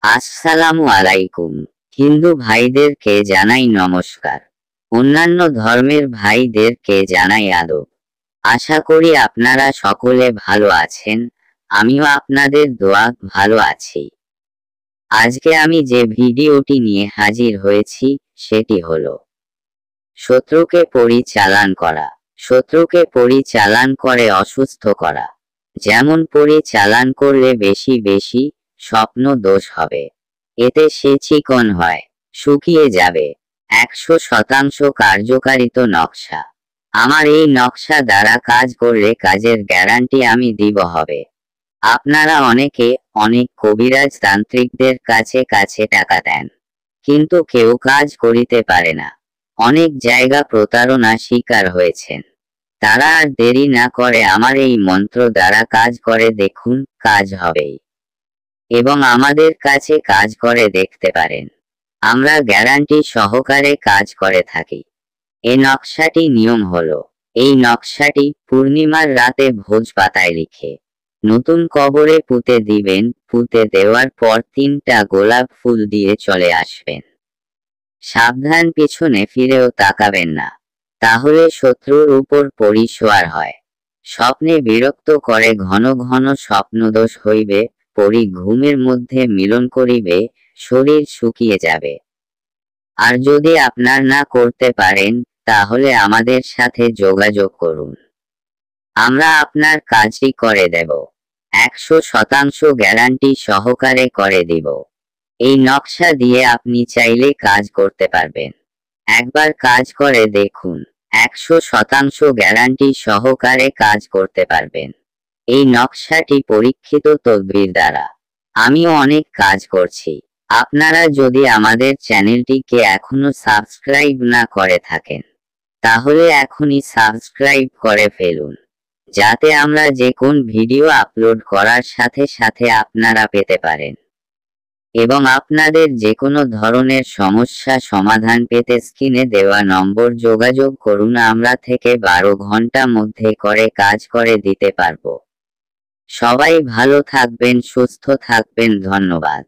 আসসালামু আলাইকুম। হিন্দু ভাইদেরকে জানাই নমস্কার। অন্যান্য ধর্মের ভাইদেরকে জানাই আদব। আশা করি আপনারা সকলে ভালো আছেন। আমিও আপনাদের দোয়া ভালো আছি। আজকে আমি যে ভিডিওটি নিয়ে হাজির হয়েছি সেটি হলো শত্রুকে পরিচালন করা। শত্রুকে পরিচালন করে অসুস্থ করা। যেমন পরিচালন করলে বেশি বেশি স্বপ্ন দোষ হবে। এতে সে চিকন হয়, শুকিয়ে যাবে। 100% কার্যকারিত নকশা। আমার এই নকশা দ্বারা কাজ করলে কাজের গ্যারান্টি আমি দিব হবে। আপনারা অনেকে অনেক কবিরাজ তান্ত্রিকদের কাছে কাছে টাকা দেন, কিন্তু কেউ কাজ করিতে পারে না। অনেক জায়গা প্রতারণা শিকার হয়েছেন। তারা আর দেরি না করে আমার এই মন্ত্র দ্বারা কাজ করে দেখুন, কাজ হবেই। এবং আমাদের কাছে কাজ করে দেখতে পারেন। আমরা গ্যারান্টি সহকারে কাজ করে থাকি। এই নকশাটি নিয়ম হলো, এই নকশাটি পূর্ণিমার রাতে ভোজ পাতায় লিখে নতুন কবরে পুঁতে দিবেন। পুঁতে দেওয়ার পর 3টা গোলাপ ফুল দিয়ে চলে আসবেন। সাবধান, পিছনে ফিরেও তাকাবেন না, তাহলে শত্রুর উপর পরিসোয়ার হয়। স্বপ্নে বিরক্ত করে, ঘন ঘন স্বপ্নদোষ হইবে। পরি ঘুমের মধ্যে মিলন করিবে, শরীর শুকিয়ে যাবে। আর যদি আপনার না করতে পারেন, তাহলে আমাদের সাথে যোগাযোগ করুন। আমরা আপনার কাজটি করে দেব। 100% গ্যারান্টি সহকারে করে দিব। এই নকশা দিয়ে আপনি চাইলে কাজ করতে পারবেন। একবার কাজ করে দেখুন, 100% গ্যারান্টি সহকারে কাজ করতে পারবেন। এই নকশাটি পরীক্ষিত তদবির দ্বারা। আমিও অনেক কাজ করছি। আপনারা যদি আমাদের চ্যানেলটিকে এখনো সাবস্ক্রাইব না করে থাকেন, তাহলে এখনই সাবস্ক্রাইব করে ফেলুন, যাতে আমরা যে কোন ভিডিও আপলোড করার সাথে সাথে আপনারা পেতে পারেন। এবং আপনাদের যে কোনো ধরনের সমস্যা সমাধান পেতে স্ক্রিনে দেওয়া নম্বর যোগাযোগ করুন। আমরা থেকে 12 ঘন্টা মধ্যে করে কাজ করে দিতে পারবো। সবাই ভালো থাকবেন, সুস্থ থাকবেন। ধন্যবাদ।